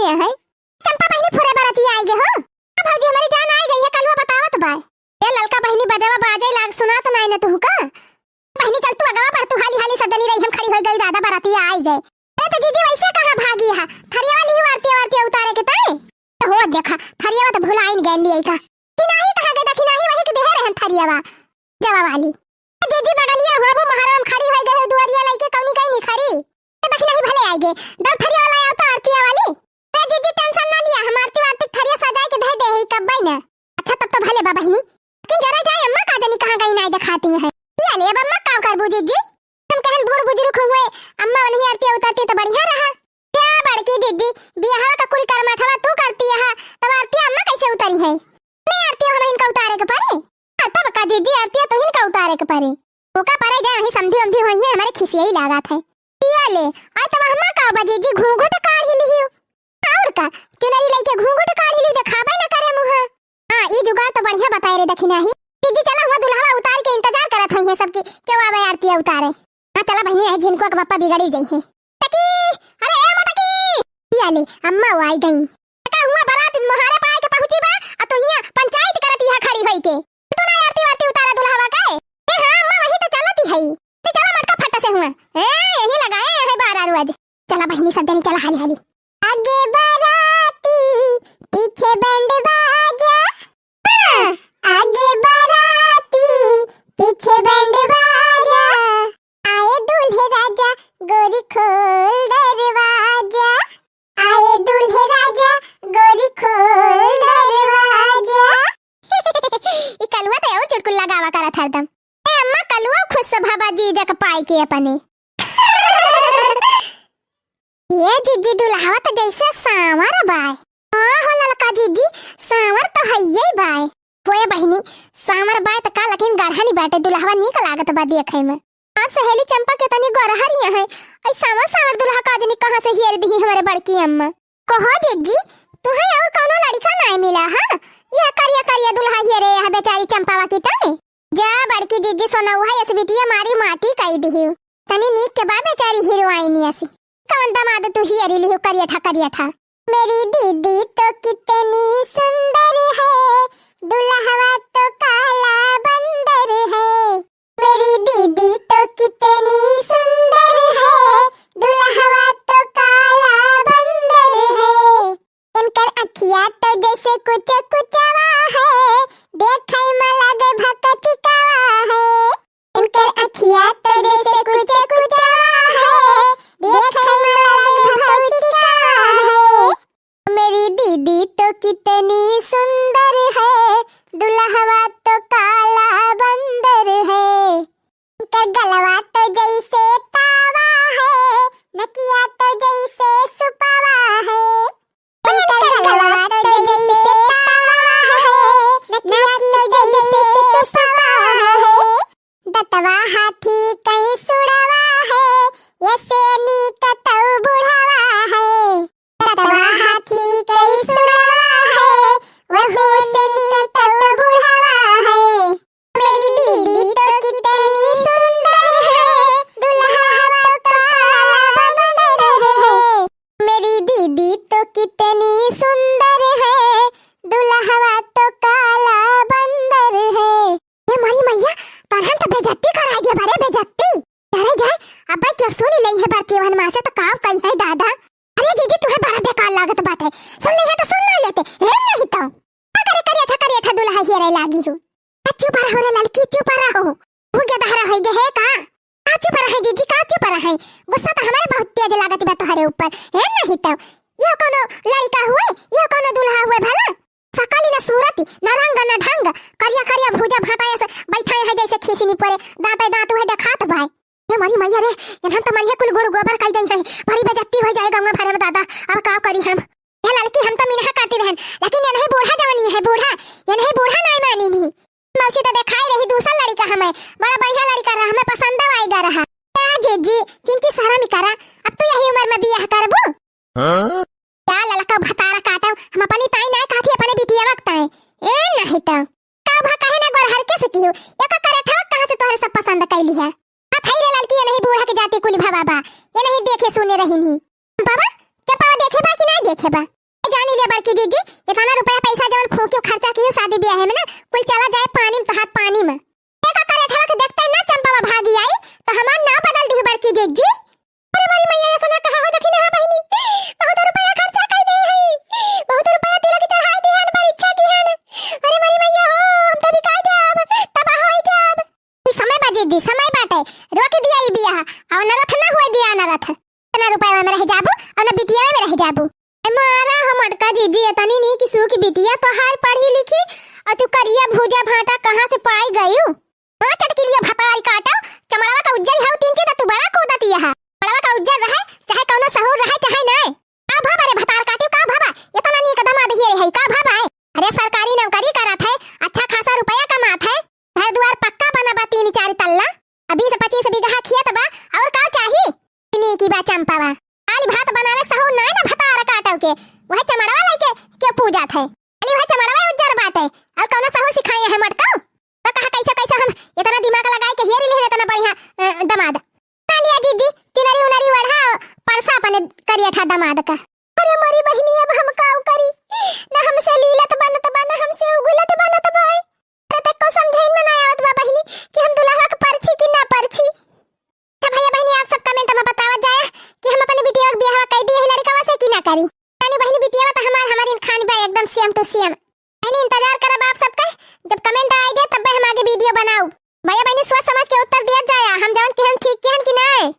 कैसे है चंपा बहनी फुरे बरती आई गे हो भौजी हमारी जान आई गई है कलवा बतावत बा ए ललका बहनी बजावा बाजे लाग सुनात नहीं न तू का बहनी चल तू अगवा पर तू हाली हाली सब नहीं रही हम खड़ी हो गई दादा बराती आई गए ए तो जीजी वैसे कहां भागी है थरिया वाली ही वारती वारती उतारे के ताए तो हो देखा थरिया तो भुलाइन गई ली का कि नहीं कहां गए देखी नहीं वही के देह रहन थरियावा जवा वाली जीजी बगलिया हुआ वो महाराम खड़ी हो गई दुआरिया लइके कौनी कहीं नहीं खड़ी देखी नहीं भले आई गए दब थरिया वाला आया तो आरतिया वाली ए जीजी टेंशन ना लिया हम आरती वारती थरिया सजाए के दे दे ही कब ना अच्छा तब तो भले बाबा हिनी लेकिन जरा जाए अम्मा का जानी कहां गई नहीं दिखाती है ये ले अम्मा का कर बुजी जी हम कहन बूढ़ बुजुर्ग हुए अम्मा नहीं आरती उतारती तो बढ़िया रहा क्या बड़की जीजी बियाह का कुल कर्मठवा तू करती है तब आरती अम्मा कैसे उतारी है नहीं आरती हम इनका उतारे के पारे तब का जीजी आरती तो इनका उतारे के पारे ओका पारे जाए वही समधी उमधी होई है हमारे खिसिया ही लागत है ये ले आ तब अम्मा का बजीजी घूंघट काढ़ ही लिहियो और का चुनरी लेके घूंघट काढ़ ही दिखाबे न करे मुंह हां ई जुगाड़ तो बढ़िया बताए रे देखी नहीं जीजी चला हुआ दुल्हा उतार के इंतजार करत हई है सबकी क्यों आवे आरती उतारे हां चला बहनी है जिनको का पापा बिगड़ी गई है टकी अरे ए मटकी ये ले अम्मा आई गई का हुआ बारात मोहारे पाए के पहुंची बा आ तो हिया पंचायत करती है खड़ी भई के तू ना आरती वारती उतारा दुल्हावा का ए हां अम्मा वही तो चलती है ते चला मटका फटा से हुआ ए यही लगाए है 12 रोज चला बहनी सब जनी चला हाली हाली आगे बाराती पीछे बैंड बाजा आगे बाराती पीछे बैंड बाजा आए दूल्हे राजा गोरी खोल दरवाजा आए दूल्हे राजा गोरी खोल दरवाजा ये कलवा तो और चुटकुला गावा करा था एकदम ए अम्मा कलवा खुद से भाबा जी जक पाई के अपने ये जीजी दुल्हावा तो जैसे सांवर बाय हां हो ललका जीजी सांवर तो हइये बाय होए बहिनी सांवर बाय त का लेकिन गाढ़ा नहीं बैठे दुल्हावा नीक लागत बा देखे में और सहेली चंपा के तनी गोरहरिया है ऐ सांवर सांवर दुल्हा का जनी कहां से हेर दी हमारे बड़की अम्मा कहो जीजी तुहे और कोनो लड़का नहीं मिला हां यह करिया करिया दुल्हा हेरे है बेचारी चंपावा की तने जा बड़की जीजी सोनौहा इस बिटिया मारी माटी कई दी तनी नीक के बा बेचारी हीरोइनी ऐसी कौन दमाद तू ही अरी लियो करिया था मेरी दीदी तो कितनी सुंदर है दुल्हवा तो काला बंदर है मेरी दीदी तो कितनी सुंदर है दुल्हवा तो काला बंदर है इनकर अखियां तो जैसे कुछ कुचवा है देखै में लगे भक चिकावा है इनकर अखियां तो जैसे कुछ कुचवा है देखै मेरी दीदी तो कितनी सुंदर है दुल्हवा तो काला बंदर है उनका गलवा तो जैसे तावा है नकिया तो जैसे सुपावा है उनका गलवा तो जैसे तावा है नकिया तो जैसे सुपावा है दतवा हाथी कहीं सुड़ावा है ऐसे नीकत बुढ़ावा है दतवा हाथी कहीं सुड़ावा है वह से नीकत बुढ़ावा है मेरी दीदी तो कितनी सुंदर है दुल्हवा तो काला बंदर है मेरी दीदी तो कितनी सुंदर है दुल्हवा तो काला बंदर है ये मारी मैया तरहन तो बेइज्जती कराई दे बारे बेइज्जती डरे जाए अब जो सुन लई है भारतीय वन मां से तो काव कही है दादा अरे जीजी तुम्हें बड़ा बेकार लागत बात है सुन ले है तो सुन ना लेते है नहीं तो क्या करे था दुल्हा ही रे लागी हो चुप रहो रे लड़की चुप रहो हो गया दहरा है गे है का चुप रहे जीजी का चुप रहे गुस्सा तो हमारे बहुत तेज लागत बा तोहरे ऊपर है नहीं तो ये कोनो लड़का हुए ये कोनो दुल्हा हुए भला सकली ना सूरती ना रंग ना ढंग करिया करिया भुजा भाटा ऐसे बैठा है जैसे खीसनी पड़े दांत है दिखात भाई ये मारी मैया रे यहाँ तो मरिया कुल गुरु गोबर कई गई है बड़ी बेइज्जती हो जाएगा गांव भर में दादा अब का करी हम ये लड़की हम तो मिनहा करती रहन लेकिन ये नहीं बूढ़ा जवानी है बूढ़ा ये नहीं बूढ़ा नहीं मानी नहीं मौसी तो दिखाई रही दूसरा लड़का हमें बड़ा बढ़िया लड़का रहा हमें पसंद आएगा रहा क्या जीजी किंची सारा में करा अब तो यही उम्र में बियाह करबो क्या लड़का भतारा काटा हम अपनी ताई ना काथी अपने बिटिया वक्त है ए नहीं तो का भा कहे ना गोर हर के से कियो ये का करे था कहां से तोहरे सब पसंद कैली है आ थई रे लड़की ये नहीं बूढ़ा के जाती कुल बाबा ये नहीं देखे सुने रही नहीं बाबा चंपावा देखे बा कि नहीं देखे बा? जानी ले बड़की जीजी, इतना रुपया पैसा जवन फूकियो खर्चा कियो शादी ब्याह में ना, कुल चला जाए पानी में, हाथ पानी में। एक करे ठला के देखते ना चंपावा भागी आई तो हमार नाव बदल दी बड़की जीजी। अरे मोरी मैया ऐसा ना कहा हो देखी ना बहिनी, बहुत रुपया खर्चा कर दे है, बहुत रुपया तिलक चढ़ाई दी हन, पर इच्छा की हन। अरे मोरी मैया हो, हम तो बिका जाब, तबाह होई जाब। ई समय बा जीजी, समय बाटे, रोक दिया ई बियाह, और नरथ ना होए दिया नरथ। ना रुपया में रह जाबू और ना बिटिया में रह जाबू। मारा हम अटका जीजी इतनी नहीं कि सूख बिटिया तो हाल पढ़ी लिखी और तू करिया भूजा भाटा कहां से पाई गयू? हां चटकी लिया भतारी काटा, चमड़वा का उज्जल है तीन चीज तू बड़ा कूदती है। बड़वा का उज्जल रहे चाहे कोनो सहूर रहे चाहे नहीं। का भाबा रे भतार काटी, का भाबा इतना नहीं कदम आदि है, का भाबा है? अरे सरकारी नौकरी करत है, अच्छा खासा रुपया कमात है, घर द्वार पक्का बनबा 3-4 तल्ला, 20-25 बीघा खेत बा, और का चाहिए? इन्हीं की बा चंपावा आली भात बनावे सहू नहीं ना भतार काटव के, वह चमड़वा लेके के पूजा थे। अली वह चमड़वा उज्जर बाटे और कौनो सहू सिखाए है मटको। तो कहा कैसे हम इतना दिमाग लगाए के हेरी ले इतना बढ़िया दमाद कालिया जीजी किनरी उनरी वढ़ा परसा अपने करिया था दमाद का। अरे मोरी बहिनी अब हम काऊ करी ना, हमसे लीलत बनत बना, हमसे उगुलत बनत बाय। अरे तक को समझाइन में ना आवत बा बहिनी कि हम दुल्हा का परछी कि ना परछी। अच्छा भैया बहिनी आप सब कमेंट में बतावा जाए कि हम अपने बिटिया के बियाह कर दिए लड़कावा से कि ना करी। यानी बहिनी बिटिया तो हमारी खान बा एकदम सेम टू सेम। बहिनी इंतजार करब आप सबका, जब कमेंट आ जाए तब हम आगे वीडियो बनाऊ। भैया बहिनी सोच समझ के उत्तर दिया जाए, हम जवन कि हम ठीक कि नहीं।